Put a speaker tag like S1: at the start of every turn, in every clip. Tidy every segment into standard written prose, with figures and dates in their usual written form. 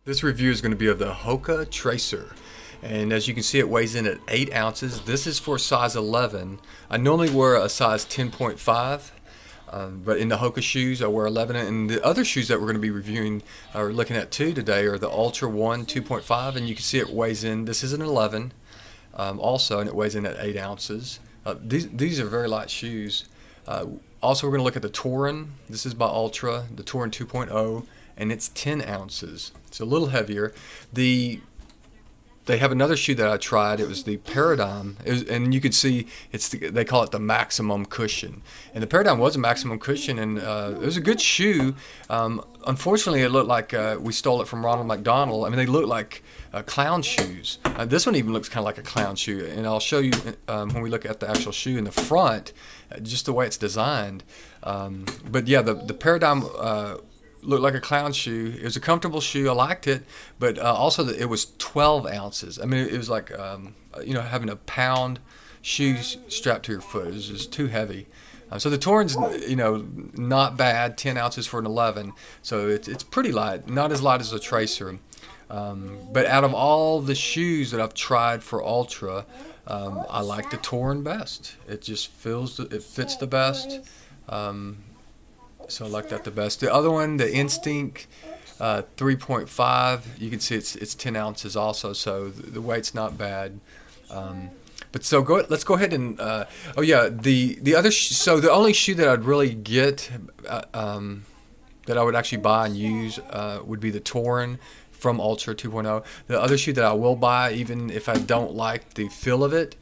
S1: This review is going to be of the Hoka Tracer, and as you can see it weighs in at 8 ounces. This is for size 11. I normally wear a size 10.5, but in the Hoka shoes I wear 11, and the other shoes that we're going to be reviewing or looking at too today are the Altra 2.5, and you can see it weighs in, this is an 11 also, and it weighs in at 8 ounces. These are very light shoes. Also we're going to look at the Torin. This is by Altra, the Torin 2.0, and it's 10 ounces. It's a little heavier. They have another shoe that I tried. It was the Paradigm, and you could see they call it the maximum cushion. And the Paradigm was a maximum cushion, and it was a good shoe. Unfortunately, it looked like we stole it from Ronald McDonald. I mean, they look like clown shoes. This one even looks kind of like a clown shoe, and I'll show you when we look at the actual shoe in the front, just the way it's designed. But yeah, the Paradigm looked like a clown shoe. It was a comfortable shoe. I liked it, but also it was 12 ounces. I mean, it was like having a pound shoe strapped to your foot. It was just too heavy. So the Torin's not bad, 10 ounces for an 11. So it's pretty light, not as light as the Tracer. But out of all the shoes that I've tried for Altra, I like the Torin best. It just fits the best. So I like that the best. The other one, the Instinct 3.5, you can see it's 10 ounces also, so the weight's not bad. But so let's go ahead and oh yeah, the other so the only shoe that I'd really get that I would actually buy and use would be the Torin from Altra 2.0. The other shoe that I will buy, even if I don't like the feel of it,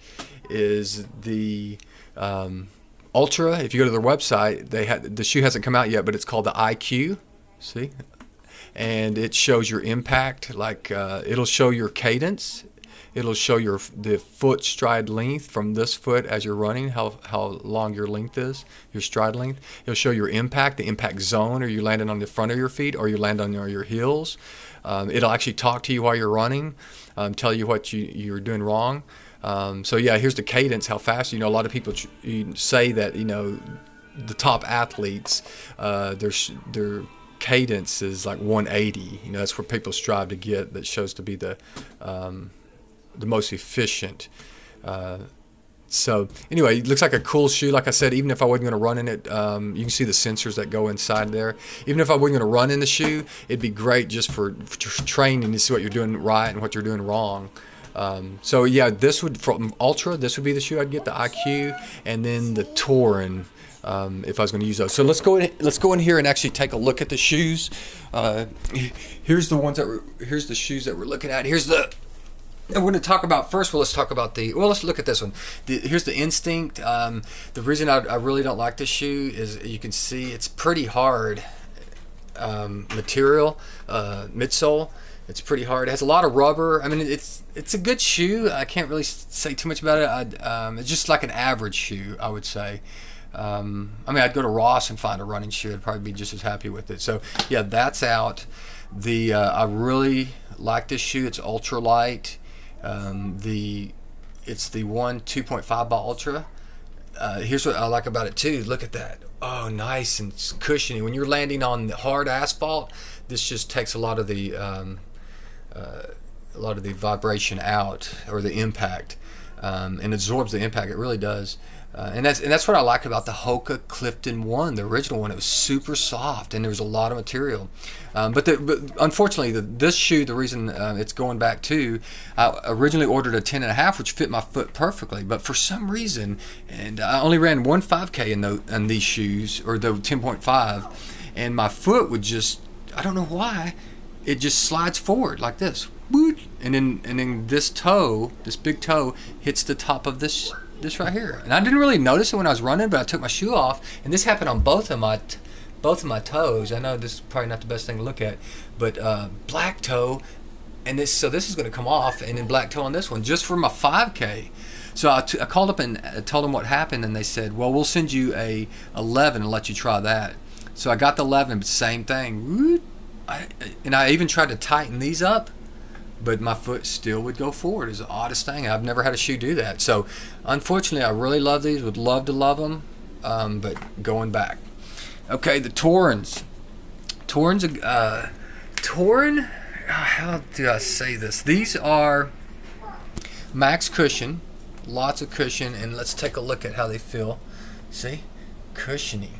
S1: is the Altra. If you go to their website, the shoe hasn't come out yet, but it's called the IQ. See, and it shows your impact. Like it'll show your cadence. It'll show the foot stride length from this foot as you're running, how long your length is, your stride length. It'll show your impact, the impact zone. Are you landing on the front of your feet, or you land on your heels? It'll actually talk to you while you're running, tell you what you're doing wrong. So yeah, here's the cadence, how fast. A lot of people say that the top athletes, their cadence is like 180. That's where people strive to get. That shows to be the most efficient. So anyway, it looks like a cool shoe. Like I said, even if I wasn't going to run in it, you can see the sensors that go inside there. Even if I wasn't going to run in the shoe, it'd be great just for training to see what you're doing right and what you're doing wrong. So yeah, from Altra, this would be the shoe I'd get, the IQ, and then the Torin, if I was going to use those. So let's go in here and actually take a look at the shoes. Here's the shoes that we're looking at. We're going to talk about first. Well, let's look at this one. Here's the Instinct. The reason I really don't like this shoe is you can see it's pretty hard material, midsole. It's pretty hard. It has a lot of rubber. I mean, it's a good shoe. I can't really say too much about it. It's just like an average shoe, I would say. I mean, I'd go to Ross and find a running shoe. I'd probably be just as happy with it. So yeah, that's out. I really like this shoe. It's ultra light. It's the 2.5 by Altra. Here's what I like about it too. Look at that. Oh, nice and cushiony. When you're landing on the hard asphalt, this just takes a lot of the vibration out, or the impact, and absorbs the impact. It really does. And that's what I like about the Hoka Clifton 1, the original one. It was super soft, and there was a lot of material. But unfortunately, this shoe, the reason it's going back to, I originally ordered a 10.5, which fit my foot perfectly. But for some reason, and I only ran one 5K in these shoes, or the 10.5, and my foot would just, I don't know why, it just slides forward like this, and then this big toe hits the top of this right here. And I didn't really notice it when I was running, but I took my shoe off, and this happened on both of my toes. I know this is probably not the best thing to look at, but black toe, and this is going to come off, and then black toe on this one, just for my 5K. So I called up and told them what happened, and they said, well, we'll send you a 11 and let you try that. So I got the 11, but same thing. And I even tried to tighten these up, but my foot still would go forward. It's the oddest thing. I've never had a shoe do that. So unfortunately, I really love these. Would love to love them, but going back. Okay, the Torins. Torin, how do I say this? These are max cushion, lots of cushion, and let's take a look at how they feel. See, cushiony,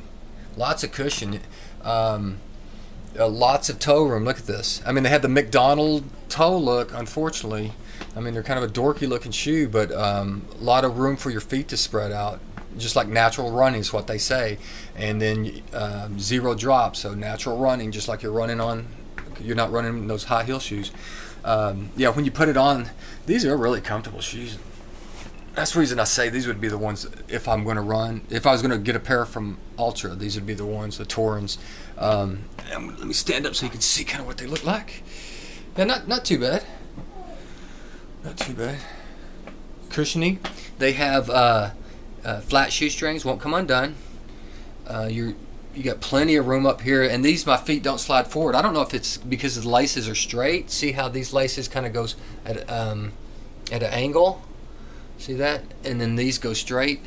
S1: lots of cushion, lots of toe room. Look at this. I mean, they have the McDonald toe look. Unfortunately, I mean, they're kind of a dorky looking shoe, but a lot of room for your feet to spread out, just like natural running is what they say. And then zero drop, so natural running, just like you're running on. You're not running in those high heel shoes. Yeah, when you put it on, these are really comfortable shoes. That's the reason I say these would be the ones if I'm going to run. If I was going to get a pair from Altra, these would be the ones, the Torins. Let me stand up so you can see kind of what they look like. Yeah, not too bad. Not too bad. Cushiony. They have flat shoestrings, won't come undone. You got plenty of room up here, and these, my feet don't slide forward. I don't know if it's because the laces are straight. See how these laces kind of goes at an angle? See that? And then these go straight.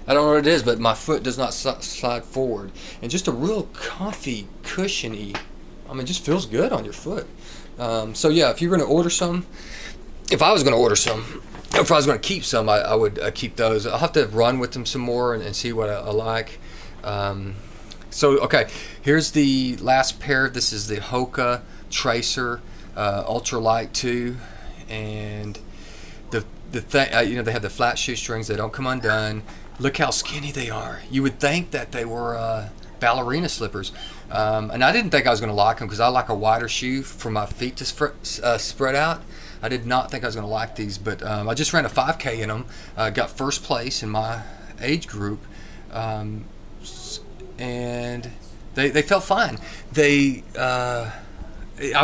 S1: I don't know what it is, but my foot does not slide forward. And just a real comfy, cushiony, I mean, just feels good on your foot. So yeah, if you're going to order some, if I was going to order some, if I was going to keep some, I would keep those. I'll have to run with them some more and see what I like. So okay, here's the last pair. This is the Hoka Tracer Ultra Light 2, and the thing, you know, they have the flat shoestrings. They don't come undone. Look how skinny they are. You would think that they were ballerina slippers, and I didn't think I was going to like them because I like a wider shoe for my feet to spread out. I did not think I was going to like these, but I just ran a 5K in them. Got first place in my age group. And they felt fine. I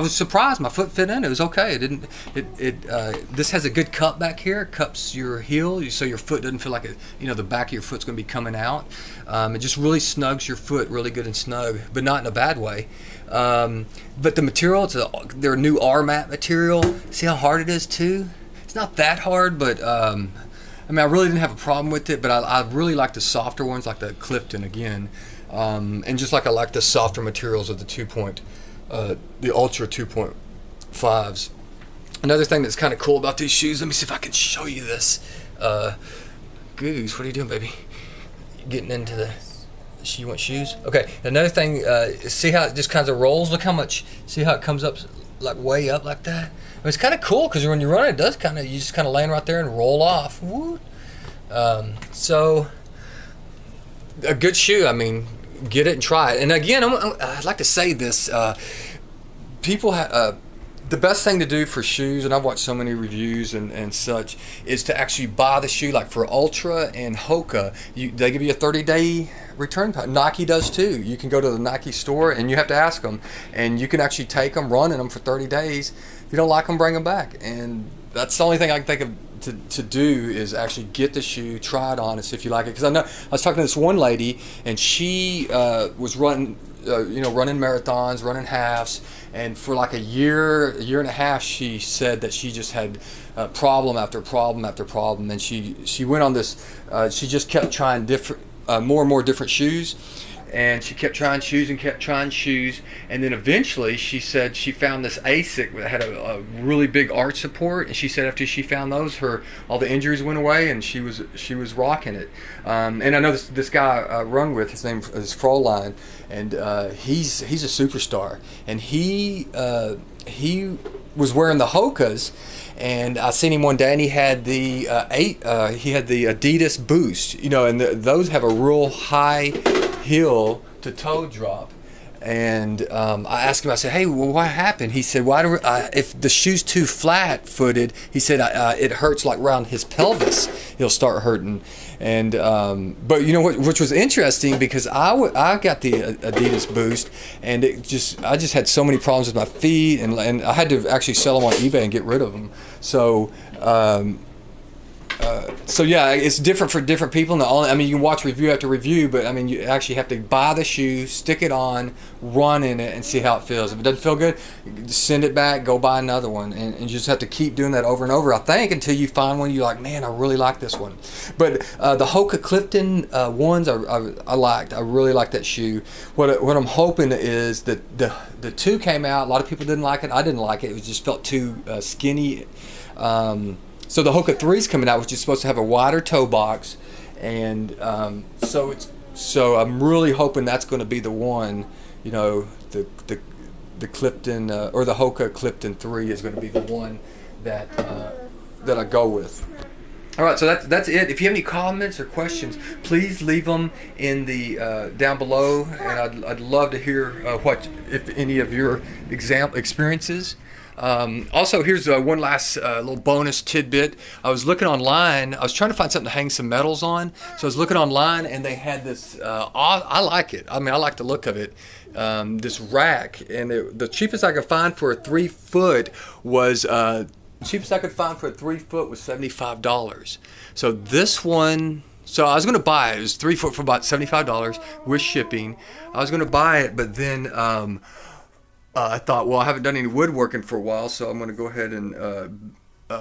S1: was surprised. My foot fit in. It was okay. This has a good cup back here. It cups your heel, so your foot doesn't feel like the back of your foot's going to be coming out. It just really snugs your foot, really good and snug, but not in a bad way. But the material, their new R-mat material. See how hard it is too. It's not that hard, but I mean, I really didn't have a problem with it. But I really like the softer ones, like the Clifton again. And just like I like the softer materials of the Ultra 2.5s. Another thing that's kind of cool about these shoes, let me see if I can show you this. Goose, what are you doing, baby? Getting into the, you want shoes? Okay, another thing, see how it just kind of rolls? Look how much, see how it comes up like way up like that? I mean, it's kind of cool because when you run it does kind of, you just kind of land right there and roll off. Woo. So, a good shoe, I mean, get it and try it. And again, I'd like to say this: people the best thing to do for shoes, and I've watched so many reviews and such, is to actually buy the shoe. Like for Altra and Hoka, they give you a 30-day return. Nike does too. You can go to the Nike store and you have to ask them, and you can actually take them, run in them for 30 days. If you don't like them, bring them back. And that's the only thing I can think of to do is actually get the shoe, try it on, and see if you like it. Because I know I was talking to this one lady, and she was running marathons, running halves, and for like a year and a half, she said that she just had problem after problem after problem, and she went on this. She just kept trying more and more different shoes. And she kept trying shoes and kept trying shoes, and then eventually she said she found this ASIC that had a really big arch support, and she said after she found those, all the injuries went away, and she was rocking it. And I know this guy I run with, his name is Froline, and he's a superstar, and he was wearing the Hokas. And I seen him one day, and he had the Adidas Boost, and those have a real high heel to toe drop. And I asked him, I said, hey, well, what happened? He said, if the shoe's too flat-footed, he said it hurts like around his pelvis. He'll start hurting. And but you know what, which was interesting, because I got the Adidas Boost, and I just had so many problems with my feet, and I had to actually sell them on eBay and get rid of them. So So yeah, it's different for different people. And I mean, you can watch review after review, but I mean, you actually have to buy the shoe, stick it on, run in it, and see how it feels. If it doesn't feel good, send it back, go buy another one, and you just have to keep doing that over and over, I think, until you find one you're like, man, I really like this one. But the Hoka Clifton ones, I liked. I really like that shoe. What I'm hoping is that the 2 came out. A lot of people didn't like it. I didn't like it. It just felt too skinny. So the Hoka 3 is coming out, which is supposed to have a wider toe box, and so I'm really hoping that's going to be the one. You know, the Clifton or the Hoka Clifton 3 is going to be the one that I go with. All right, so that's it. If you have any comments or questions, please leave them in the down below, and I'd love to hear what, if any, of your experiences. Also, here's one last little bonus tidbit. I was looking online. I was trying to find something to hang some medals on. So I was looking online, and they had this. I like it. I mean, I like the look of it. This rack, and the cheapest I could find for a 3 foot was $75. So this one. So I was going to buy it. It was 3 foot for about $75 with shipping. I was going to buy it, but then. I thought, well, I haven't done any woodworking for a while, so I'm going to go ahead and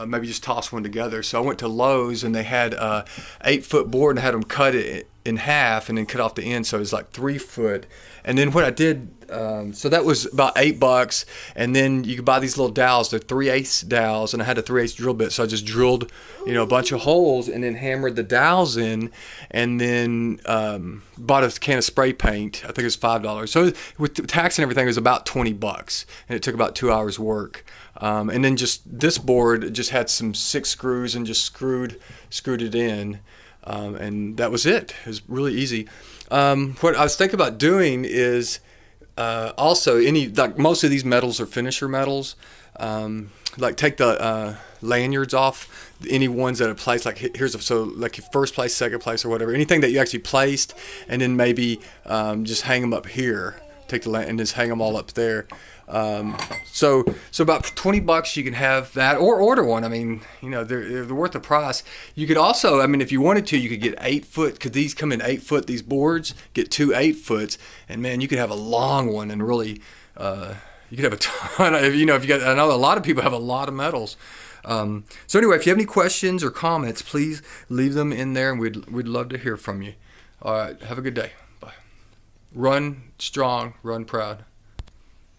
S1: maybe just toss one together. So I went to Lowe's, and they had 8 foot board, and I had them cut it in half and then cut off the end, so it was like 3 foot. And then what I did, so that was about $8, and then you could buy these little dowels. They're 3/8 dowels, and I had a 3/8 drill bit, so I just drilled, a bunch of holes and then hammered the dowels in, and then bought a can of spray paint. I think it was $5. So with tax and everything, it was about $20, and it took about 2 hours work. And then just this board just had some 6 screws and just screwed it in. And that was it. It was really easy. What I was thinking about doing is also like most of these metals are finisher metals. Like take the lanyards off, any ones that are placed, like like your first place, second place, or whatever, anything that you actually placed, and then maybe just hang them up here. Take the and just hang them all up there. So about $20 you can have that, or order one. I mean, they're worth the price. You could also, I mean, if you wanted to, you could get 8 foot, because these come in 8 foot, these boards, get 2 8 foots, and man, you could have a long one, and really, you could have a ton of, if you got, I know a lot of people have a lot of metals. So anyway, if you have any questions or comments, please leave them in there, and we'd love to hear from you. All right, have a good day. Bye. Run strong, run proud.